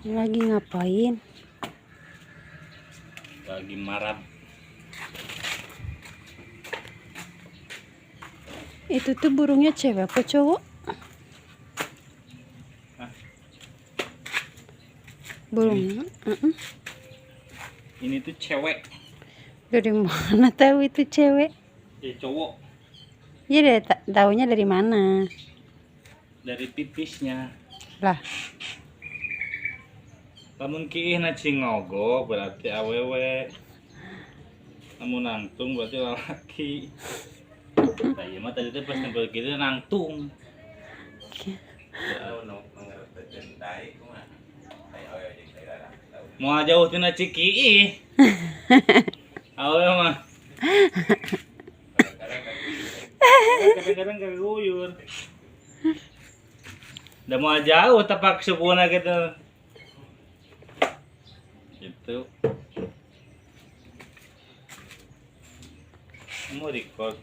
Lagi ngapain? Lagi marab. Itu tuh burungnya cewek apa cowok? Hah? Burungnya? Ini tuh cewek. Dari mana tahu itu cewek? Ya cowok. Ya dari taunya dari mana? Dari pipisnya. Lah, Namun kiih na cingogo berarti awewe. Namun nangtung berarti laki. Nah iya mah tadi tuh pas nempel gitu nangtung. Mau jauh tina ciki. Awewe mah. Kadang-kadang kaguyur. Udah mau jauh tapak supuna gitu. Itu. Mau record.